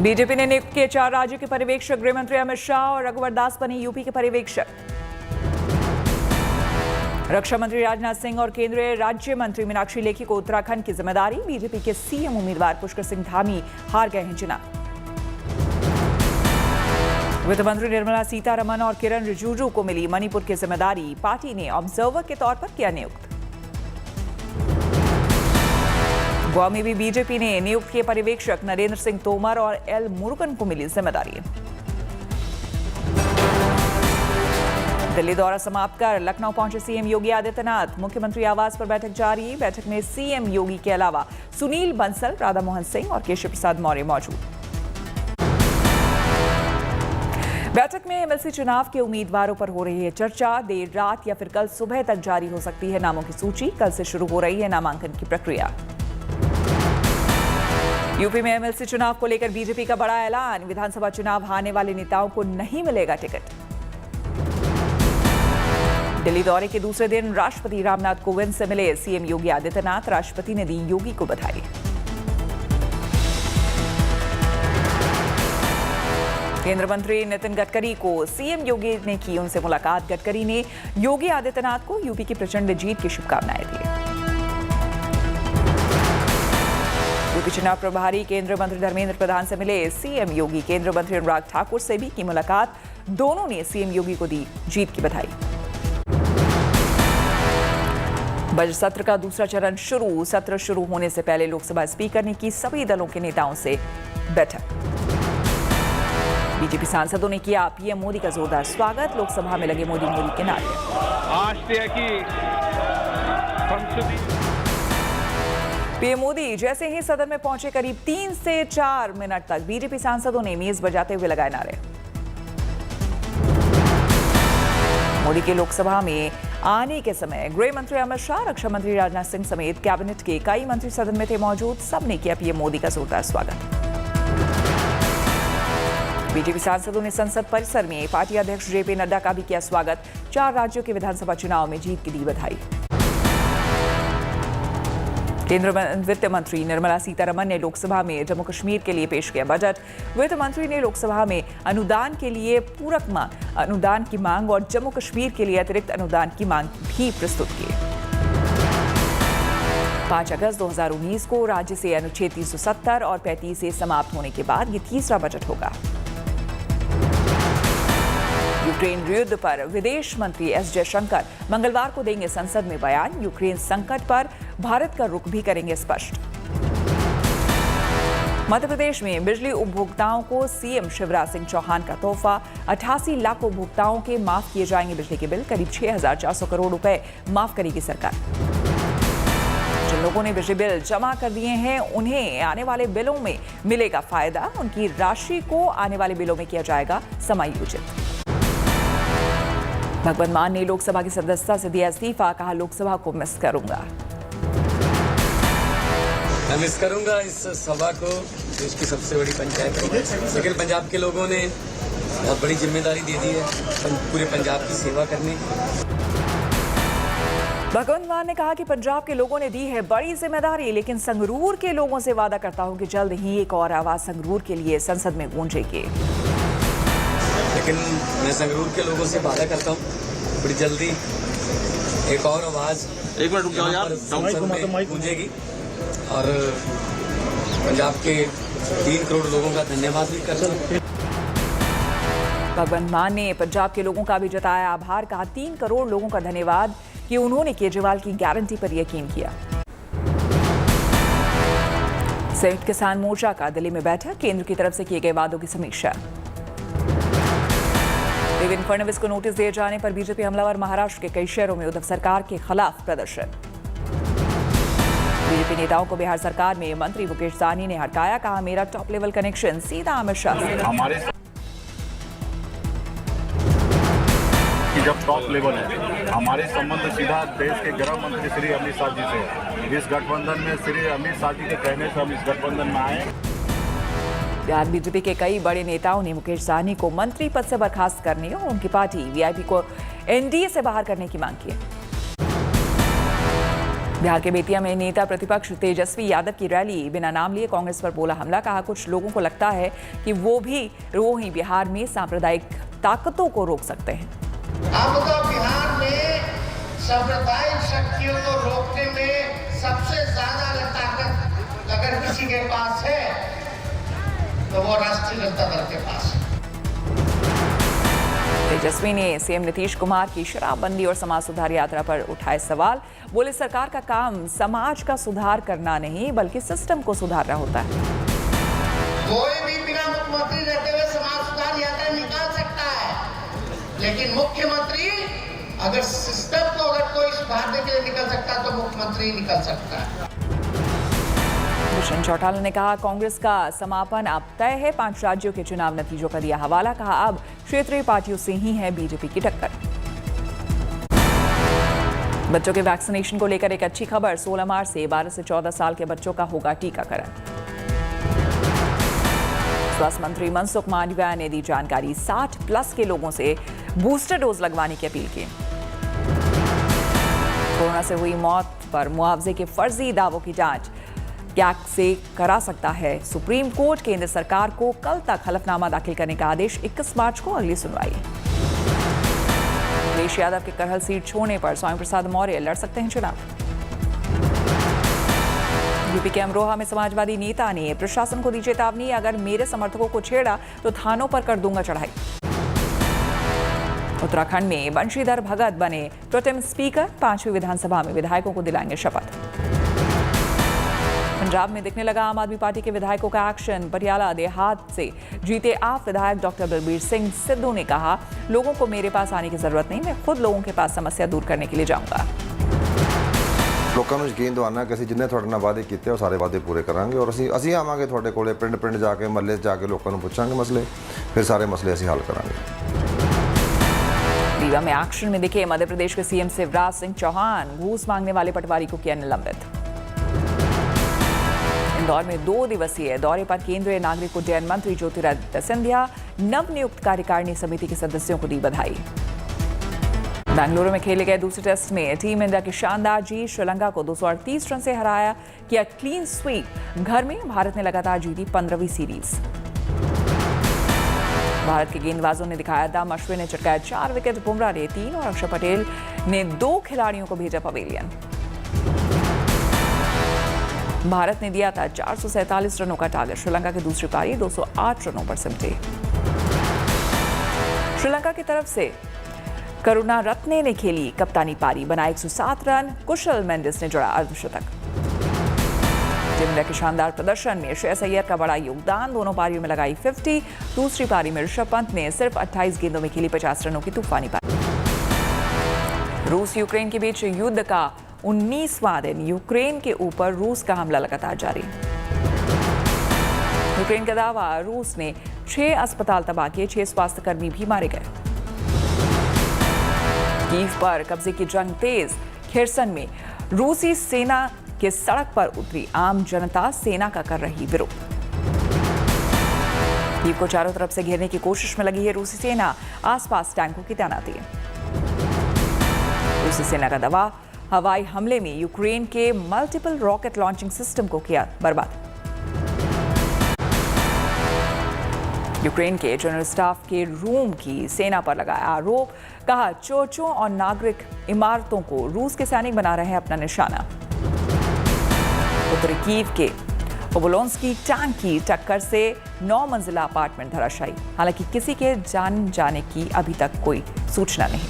BJP ने नियुक्त किए 4 राज्यों के पर्यवेक्षक। गृह मंत्री अमित शाह और रघुवर दास बने यूपी के पर्यवेक्षक। रक्षा मंत्री राजनाथ सिंह और केंद्रीय राज्य मंत्री मीनाक्षी लेखी को उत्तराखंड की जिम्मेदारी। बीजेपी के सीएम उम्मीदवार पुष्कर सिंह धामी हार गए हैं चुनाव। वित्त मंत्री निर्मला सीतारमण और किरण रिजिजू को मिली मणिपुर की जिम्मेदारी। पार्टी ने ऑब्जर्वर के तौर पर किया नियुक्त। गोवा में भी बीजेपी ने नियुक्त किए पर्यवेक्षक। नरेंद्र सिंह तोमर और एल मुरुगन को मिली जिम्मेदारी। दिल्ली दौरा समाप्त कर लखनऊ पहुंचे सीएम योगी आदित्यनाथ। मुख्यमंत्री आवास पर बैठक जारी। बैठक में सीएम योगी के अलावा सुनील बंसल, राधा मोहन सिंह और केशव प्रसाद मौर्य मौजूद। बैठक में एमएलसी चुनाव के उम्मीदवारों पर हो रही है चर्चा। देर रात या फिर कल सुबह तक जारी हो सकती है नामों की सूची। कल से शुरू हो रही है नामांकन की प्रक्रिया। यूपी में एमएलसी चुनाव को लेकर बीजेपी का बड़ा ऐलान। विधानसभा चुनाव हारने वाले नेताओं को नहीं मिलेगा टिकट। दिल्ली दौरे के दूसरे दिन राष्ट्रपति रामनाथ कोविंद से मिले सीएम योगी आदित्यनाथ। राष्ट्रपति ने दी योगी को बधाई। केंद्रीय मंत्री नितिन गडकरी को सीएम योगी ने की उनसे मुलाकात। गडकरी ने योगी आदित्यनाथ को यूपी की प्रचंड जीत की शुभकामनाएं दी। यूपी चुनाव प्रभारी केंद्रीय मंत्री धर्मेंद्र प्रधान से मिले सीएम योगी। केंद्रीय मंत्री अनुराग ठाकुर से भी की मुलाकात। दोनों ने सीएम योगी को दी जीत की बधाई। बजट सत्र का दूसरा चरण शुरू। सत्र शुरू होने से पहले लोकसभा स्पीकर ने की सभी दलों के नेताओं से बैठक। बीजेपी सांसदों ने किया पीएम मोदी का जोरदार स्वागत। लोकसभा में लगे मोदी मोदी के नारे। पीएम मोदी जैसे ही सदन में पहुंचे करीब 3 से 4 मिनट तक बीजेपी सांसदों ने मेज बजाते हुए लगाए नारे। मोदी के लोकसभा में आने के समय गृह मंत्री अमित शाह, रक्षा मंत्री राजनाथ सिंह समेत कैबिनेट के कई मंत्री सदन में थे मौजूद। सबने किया पीएम मोदी का जोरदार स्वागत। बीजेपी सांसदों ने संसद परिसर में पार्टी अध्यक्ष जेपी नड्डा का भी किया स्वागत। 4 राज्यों के विधानसभा चुनाव में जीत की दी बधाई। केंद्रीय वित्त मंत्री निर्मला सीतारमण ने लोकसभा में जम्मू कश्मीर के लिए पेश किया बजट। वित्त मंत्री ने लोकसभा में अनुदान के लिए पूरक अनुदान की मांग और जम्मू कश्मीर के लिए अतिरिक्त अनुदान की मांग भी प्रस्तुत की। 5 अगस्त 2019 को राज्य से अनुच्छेद 370 और 35 से समाप्त होने के बाद ये तीसरा बजट होगा। यूक्रेन युद्ध पर विदेश मंत्री एस जयशंकर मंगलवार को देंगे संसद में बयान। यूक्रेन संकट पर भारत का रुख भी करेंगे स्पष्ट। मध्य प्रदेश में बिजली उपभोक्ताओं को सीएम शिवराज सिंह चौहान का तोहफा। 88 लाख उपभोक्ताओं के माफ किए जाएंगे बिजली के बिल। करीब 6,400 करोड़ रुपए माफ करेगी सरकार। जिन लोगों ने बिजली बिल जमा कर दिए हैं उन्हें आने वाले बिलों में मिलेगा फायदा। उनकी राशि को आने वाले बिलों में किया जाएगा समायोजित। भगवंत मान ने लोकसभा की सदस्यता से दिया इस्तीफा। कहा लोकसभा को मिस करूंगा। मैं मिस करूंगा इस सभा को, देश की सबसे बड़ी पंचायत को। लेकिन पंजाब के लोगों ने बहुत बड़ी जिम्मेदारी दे दी है पूरे पंजाब की सेवा करने की। भगवंत मान ने कहा कि पंजाब के लोगों ने दी है बड़ी जिम्मेदारी, लेकिन संगरूर के लोगों से वादा करता हूं कि जल्द ही एक और आवाज संगरूर के लिए संसद में गूंजेगी। लेकिन मैं संगरूर के लोगों से वादा करता हूँ बड़ी जल्दी एक और आवाज संसद में गूंजेगी और पंजाब के 3 करोड़ लोगों का धन्यवाद भी करता हूँ। भगवंत मान ने पंजाब के लोगों का भी जताया आभार। कहा 3 करोड़ लोगों का धन्यवाद कि उन्होंने केजरीवाल की गारंटी पर यकीन किया। संयुक्त किसान मोर्चा का दिल्ली में बैठक। केंद्र की तरफ से किए गए वादों की समीक्षा। देवेंद्र फडणवीस को नोटिस दिए जाने पर बीजेपी हमलावर। महाराष्ट्र के कई शहरों में उद्धव सरकार के खिलाफ प्रदर्शन। बीजेपी नेताओं को बिहार सरकार में मंत्री मुकेश सहनी ने हड़काया। कहा मेरा टॉप लेवल कनेक्शन सीधा अमित शाह से। जब टॉप लेवल है हमारे संबंध सीधा देश के गृह मंत्री श्री अमित शाह जी से है। इस गठबंधन में श्री अमित शाह जी के कहने से हम इस गठबंधन में आए। बिहार बीजेपी के कई बड़े नेताओं ने मुकेश सहनी को मंत्री पद से बर्खास्त करने और उनकी पार्टी वीआईपी को एनडीए से बाहर करने की मांग की। बिहार के बेतिया में नेता प्रतिपक्ष तेजस्वी यादव की रैली, बिना नाम लिए कांग्रेस पर बोला हमला। कहा कुछ लोगों को लगता है कि वो ही बिहार में सांप्रदायिक ताकतों को रोक सकते हैं। अब तो बिहार में सांप्रदायिक शक्तियों को रोकने में सबसे ज्यादा ताकत अगर किसी के पास है तो वो राष्ट्रीय जनता दल के पास है। तेजस्वी ने सीएम नीतीश कुमार की शराबबंदी और समाज सुधार यात्रा पर उठाए सवाल। बोले सरकार का काम समाज का सुधार करना नहीं बल्कि सिस्टम को सुधारना होता है। कोई भी बिना मुख्यमंत्री रहते हुए समाज सुधार यात्रा निकाल सकता है, लेकिन मुख्यमंत्री अगर सिस्टम को अगर कोई सुधारने के लिए निकल सकता है तो मुख्यमंत्री निकल सकता है। दुष्यंत चौटाला ने कहा कांग्रेस का समापन अब तय है। 5 राज्यों के चुनाव नतीजों का दिया हवाला। कहा अब क्षेत्रीय पार्टियों से ही है बीजेपी की टक्कर। बच्चों के वैक्सीनेशन को लेकर एक अच्छी खबर। 16 मार्च से 12 से 14 साल के बच्चों का होगा टीकाकरण। स्वास्थ्य मंत्री मनसुख मांडविया ने दी जानकारी। 60+ के लोगों से बूस्टर डोज लगवाने की अपील की। कोरोना से हुई मौत पर मुआवजे के फर्जी दावों की जांच कैग से करा सकता है सुप्रीम कोर्ट। केंद्र सरकार को कल तक हलफनामा दाखिल करने का आदेश। 21 मार्च को अगली सुनवाई। अखिलेश यादव के करहल सीट छोड़ने पर स्वामी प्रसाद मौर्य लड़ सकते हैं चुनाव। यूपी के अमरोहा में समाजवादी नेता ने प्रशासन को दी चेतावनी, अगर मेरे समर्थकों को छेड़ा तो थानों पर कर दूंगा चढ़ाई। उत्तराखंड में बंशीधर भगत बने प्रोटेम स्पीकर। 5वीं विधानसभा में विधायकों को दिलाएंगे शपथ। पंजाब में दिखने लगा आम आदमी पार्टी के विधायकों का एक्शन। पटियाला देहात से जीते आप विधायक डॉक्टर बलबीर सिंह सिद्धू ने कहा लोगों को मेरे पास आने की जरूरत नहीं, मैं खुद लोगों के पास समस्या दूर करने के लिए जाऊंगा। ਲੋਕਾਂ ਨੂੰ ਯਕੀਨ ਦਿਵਾਉਣਾ ਕਿ ਅਸੀਂ ਜਿੰਨੇ ਤੁਹਾਡੇ ਨਾਲ ਵਾਅਦੇ ਕੀਤੇ ਉਹ ਸਾਰੇ ਵਾਅਦੇ ਪੂਰੇ ਕਰਾਂਗੇ ਔਰ ਅਸੀਂ ਆਵਾਂਗੇ ਤੁਹਾਡੇ ਕੋਲੇ ਪਿੰਡ ਜਾ ਕੇ ਮਹੱਲੇ 'ਚ ਜਾ ਕੇ ਲੋਕਾਂ ਨੂੰ ਪੁੱਛਾਂਗੇ ਮਸਲੇ, ਫਿਰ ਸਾਰੇ ਮਸਲੇ ਅਸੀਂ ਹੱਲ ਕਰਾਂਗੇ। रीवा में एक्शन में दिखे मध्य प्रदेश के सीएम शिवराज सिंह चौहान। घूस मांगने वाले पटवारी को किया निलंबित। इंदौर में 2 दिवसीय दौरे पर केंद्रीय नागरिक उड्डयन मंत्री ज्योतिरादित्य सिंधिया नवनियुक्त कार्यकारिणी समिति के सदस्यों को दी बधाई। बेंगलुरु में खेले गए दूसरे टेस्ट में टीम इंडिया की शानदार जीत। श्रीलंका को 238 रन से हराया। किया क्लीन स्वीप। घर में भारत ने लगातार जीती 15वीं सीरीज। भारत के गेंदबाजों ने दिखाया दम। अश्विन ने चटकाया 4 विकेट, बुमराह ने 3 और अक्षर पटेल ने 2 खिलाड़ियों को भेजा पवेलियन। भारत ने दिया था 447 रनों का टारगेट। श्रीलंका की दूसरी पारी 208 रनों पर सिमटी। श्रीलंका की तरफ से करुणा रत्ने ने खेली कप्तानी पारी, बनाए 107 रन। कुशल मेंडिस ने जोड़ा अर्धशतक। टीम इंडिया के शानदार प्रदर्शन में श्रेयस अय्यर का बड़ा योगदान। दोनों पारियों में लगाई 50। दूसरी पारी में ऋषभ पंत ने सिर्फ 28 गेंदों में खेली 50 रनों की तूफानी पारी। रूस यूक्रेन के बीच युद्ध का 19वां दिन। यूक्रेन के ऊपर रूस का हमला लगातार जारी। यूक्रेन का दावा, रूस ने 6 अस्पताल तबाह किए, 6 स्वास्थ्यकर्मी भी मारे गए। कीव पर कब्जे की जंग तेज। खेरसन में रूसी सेना के सड़क पर उतरी आम जनता सेना का कर रही विरोध। कीव को चारों तरफ से घेरने की कोशिश में लगी है रूसी सेना। आसपास टैंकों की तैनाती है। रूसी सेना का दावा, हवाई हमले में यूक्रेन के मल्टीपल रॉकेट लॉन्चिंग सिस्टम को किया बर्बाद। यूक्रेन के जनरल स्टाफ के रूम की सेना पर लगाया आरोप। कहा चर्चों और नागरिक इमारतों को रूस के सैनिक बना रहे हैं अपना निशाना। उत्तरी कीव के ओबोलोंस्की टैंक की टक्कर से 9 मंजिला अपार्टमेंट धराशायी। हालांकि किसी के जान जाने की अभी तक कोई सूचना नहीं।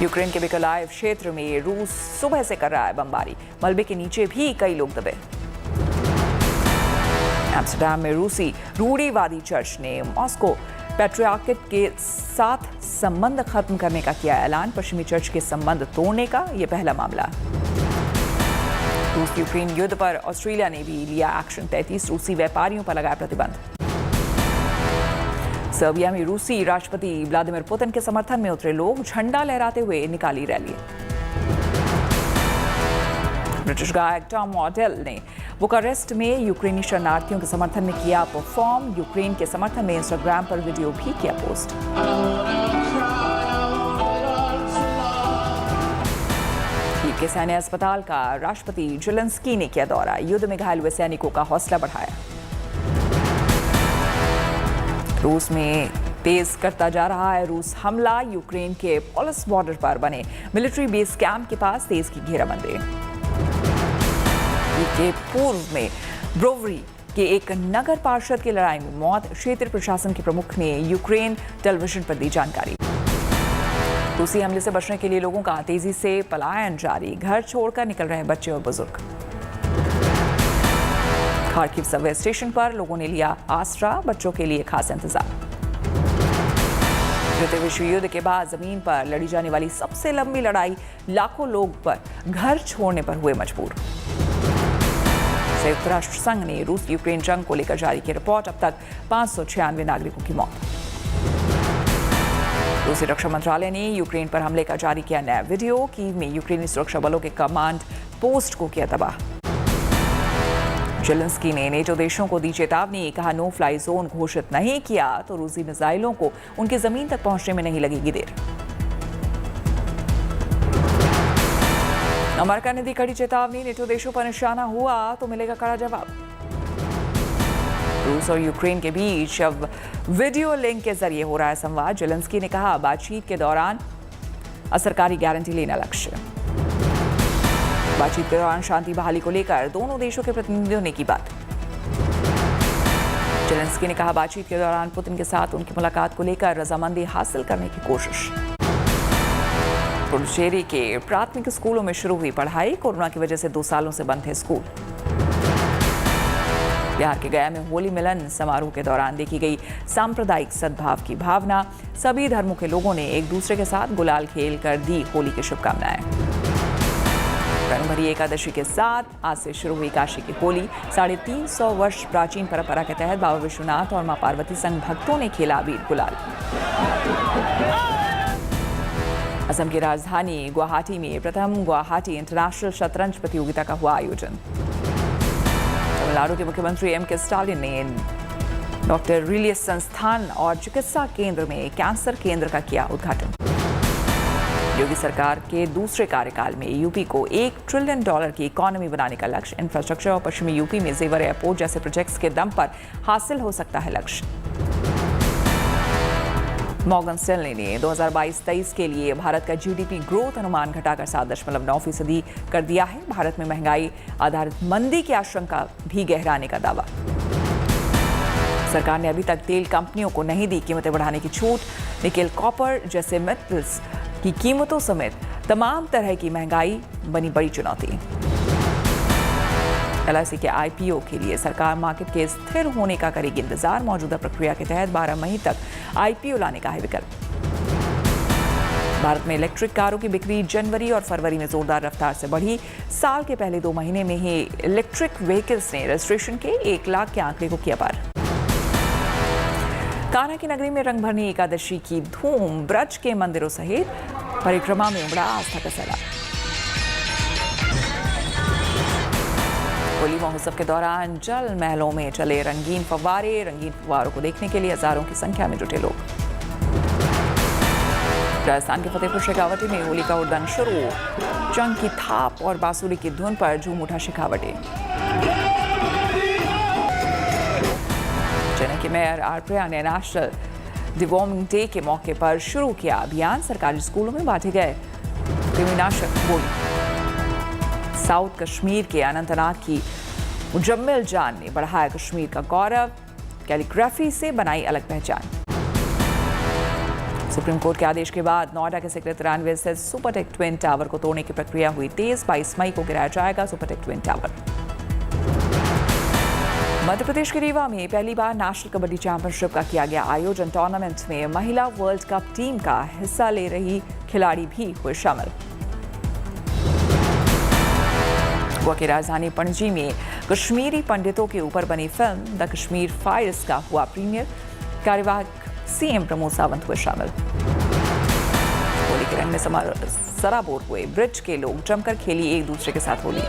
यूक्रेन के मिकोलाइव क्षेत्र में रूस सुबह से कर रहा है बमबारी। मलबे के नीचे भी कई लोग दबे। एम्स्टरडैम में रूसी रूढ़िवादी चर्च ने मॉस्को पैट्रियार्केट के साथ संबंध खत्म करने का किया ऐलान। पश्चिमी चर्च के संबंध तोड़ने का यह पहला मामला। रूस यूक्रेन युद्ध पर ऑस्ट्रेलिया ने भी लिया एक्शन। 33 रूसी व्यापारियों पर लगाया प्रतिबंध। सर्बिया में रूसी राष्ट्रपति व्लादिमीर पुतिन के समर्थन में उतरे लोग झंडा लहराते हुए निकाली रैली। ब्रिटिश गायक टॉम वॉडेल ने बुकारेस्ट में यूक्रेनी शरणार्थियों के समर्थन में किया परफॉर्म। यूक्रेन के समर्थन में इंस्टाग्राम पर वीडियो भी किया पोस्ट। कीव के सैन्य अस्पताल का राष्ट्रपति जेलेंस्की ने किया दौरा, युद्ध में घायल हुए सैनिकों का हौसला बढ़ाया। रूस में तेज करता जा रहा है रूस हमला, यूक्रेन के पोलिस बॉर्डर पर बने मिलिट्री बेस कैंप के पास तेज की घेराबंदी। के पूर्व में ब्रोवरी के एक नगर पार्षद की लड़ाई में मौत, क्षेत्रीय प्रशासन के प्रमुख ने यूक्रेन टेलीविजन पर दी जानकारी। रूसी हमले से बचने के लिए लोगों का तेजी से पलायन जारी, घर छोड़कर निकल रहे बच्चे और बुजुर्ग। खार्किव सबवे स्टेशन पर लोगों ने लिया आसरा, बच्चों के लिए खास इंतजाम। द्वितीय विश्व युद्ध के बाद जमीन पर लड़ी जाने वाली सबसे लंबी लड़ाई, लाखों लोग पर घर छोड़ने पर हुए मजबूर। संयुक्त राष्ट्र संघ ने रूस यूक्रेन जंग को लेकर जारी की रिपोर्ट, अब तक 596 नागरिकों की मौत। रूसी रक्षा मंत्रालय ने यूक्रेन पर हमले का जारी किया नया वीडियो, कीव में यूक्रेनी सुरक्षा बलों के कमांड पोस्ट को किया तबाह। जेलेंस्की ने नेटो देशों को दी चेतावनी, कहा नो फ्लाई जोन घोषित नहीं किया तो रूसी मिसाइलों को उनकी जमीन तक पहुंचने में नहीं लगेगी देर। अमेरिका ने दी कड़ी चेतावनी, नेटो देशों पर निशाना हुआ तो मिलेगा कड़ा जवाब। रूस और यूक्रेन के बीच अब वीडियो लिंक के जरिए हो रहा है संवाद। जेलेंस्की ने कहा बातचीत के दौरान असरकारी गारंटी लेना लक्ष्य। बातचीत के दौरान शांति बहाली को लेकर दोनों देशों के प्रतिनिधियों ने की बात। जेलेंस्की ने कहा बातचीत के दौरान पुतिन के साथ उनकी मुलाकात को लेकर रजामंदी हासिल करने की कोशिश। पुडुचेरी के प्राथमिक स्कूलों में शुरू हुई पढ़ाई, कोरोना की वजह से 2 सालों से बंद थे स्कूल। बिहार के गया में होली मिलन समारोह के दौरान देखी गई सांप्रदायिक सद्भाव की भावना, सभी धर्मों के लोगों ने एक दूसरे के साथ गुलाल खेल कर दी होली की शुभकामनाएं। रंगभरी एकादशी के साथ आज से शुरू हुई काशी की होली। 350 वर्ष प्राचीन परंपरा के तहत बाबा विश्वनाथ और मां पार्वती संग भक्तों ने खेला अबीर गुलाल। असम की राजधानी गुवाहाटी में प्रथम गुवाहाटी इंटरनेशनल शतरंज प्रतियोगिता का हुआ आयोजन। तमिलनाडु के मुख्यमंत्री M.K. स्टालिन ने डॉक्टर रिलियस संस्थान और चिकित्सा केंद्र में कैंसर केंद्र का किया उद्घाटन। योगी सरकार के दूसरे कार्यकाल में यूपी को $1 ट्रिलियन की इकोनॉमी बनाने का लक्ष्य। इंफ्रास्ट्रक्चर और पश्चिमी यूपी में जेवर एयरपोर्ट जैसे प्रोजेक्ट्स के दम पर हासिल हो सकता है लक्ष्य। मॉर्गन स्टैनली ने 2022-23 के लिए भारत का जीडीपी ग्रोथ अनुमान घटाकर 7.9% कर दिया है। भारत में महंगाई आधारित मंदी की आशंका भी गहराने का दावा। सरकार ने अभी तक तेल कंपनियों को नहीं दी कीमतें बढ़ाने की छूट। निकेल, कॉपर जैसे मेटल्स की कीमतों समेत तमाम तरह की महंगाई बनी बड़ी चुनौती। LIC के IPO के लिए सरकार मार्केट के स्थिर होने का करेगी इंतजार। मौजूदा प्रक्रिया के तहत 12 मई तक IPO लाने का है विकल्प। भारत में इलेक्ट्रिक कारों की बिक्री जनवरी और फरवरी में जोरदार रफ्तार से बढ़ी। साल के पहले 2 महीने में ही इलेक्ट्रिक व्हीकल्स ने रजिस्ट्रेशन के 1 लाख के आंकड़े को किया पार। कान्हा की नगरी में रंगभरनी एकादशी की धूम, ब्रज के मंदिरों सहित परिक्रमा में उमड़ा आस्था का सैलाब। होली महोत्सव के दौरान जल महलों में चले रंगीन फव्वारे। रंगीन फव्वारों को देखने के लिए हजारों की संख्या में जुटे लोग। राजस्थान के फतेहपुर शेखावटी में होली का उद्दंड शुरू। चंग की थाप और बांसुरी की धुन पर झूम उठा शेखावटी। चेन्नई के मेयर आर प्रिया ने नेशनल डिवॉर्मिंग डे के मौके पर शुरू किया अभियान। सरकारी स्कूलों में बांटे गए कृमिनाशक गोली। साउथ कश्मीर के अनंतनाग की मुजम्मिल जान ने बढ़ाया कश्मीर का गौरव। कैलीग्राफी से बनाई अलग पहचान। सुप्रीम कोर्ट के आदेश के बाद नोएडा के सेक्टर 93 से सुपरटेक ट्विन टावर को तोड़ने की प्रक्रिया हुई तेज। 22 मई को गिराया जाएगा Supertech twin tower. Madhya Pradesh के रीवा में पहली बार नेशनल कबड्डी चैंपियनशिप का किया गया आयोजन। टूर्नामेंट में महिला वर्ल्ड कप टीम का हिस्सा ले रही खिलाड़ी भी हुए शामिल। गोवा की राजधानी पणजी में कश्मीरी पंडितों के ऊपर बनी फिल्म द कश्मीर फाइल्स का हुआ प्रीमियर। कार्यवाहक सीएम प्रमोद सावंत हुए शामिल। होली के रंग में सराबोर हुए ब्रिज के लोग, जमकर खेली एक दूसरे के साथ होली।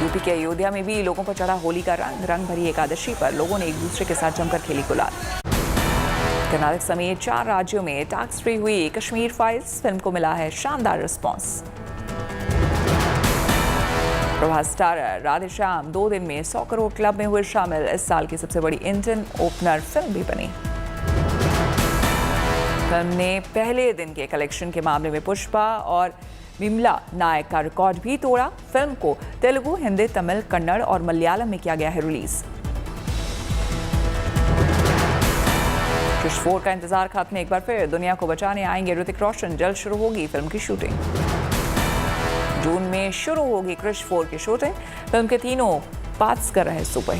यूपी के अयोध्या में भी लोगों पर चढ़ा होली का रंग। रंग भरी एकादशी पर लोगों ने एक दूसरे के साथ जमकर खेली गुलाल। कर्नाटक समेत 4 राज्यों में टैक्स फ्री हुई कश्मीर फाइल्स, फिल्म को मिला है शानदार रिस्पॉन्स। प्रभास स्टारर राधेश्याम 2 दिन में 100 करोड़ क्लब में हुए शामिल, इस साल की सबसे बड़ी इंडियन ओपनर फिल्म भी बनी। फिल्म ने पहले दिन के कलेक्शन के मामले में पुष्पा और विमला नायक का रिकॉर्ड भी तोड़ा। फिल्म को तेलुगु, हिंदी, तमिल, कन्नड़ और मलयालम में किया गया है रिलीज। क्रिश 4 का इंतजार खत्म, एक बार फिर दुनिया को बचाने आएंगे ऋतिक रोशन, जल्द शुरू होगी फिल्म की शूटिंग। जून में शुरू होगी क्रिश 4 की शूटिंग। फिल्म के तीनों पार्ट्स कर रहे सुपर।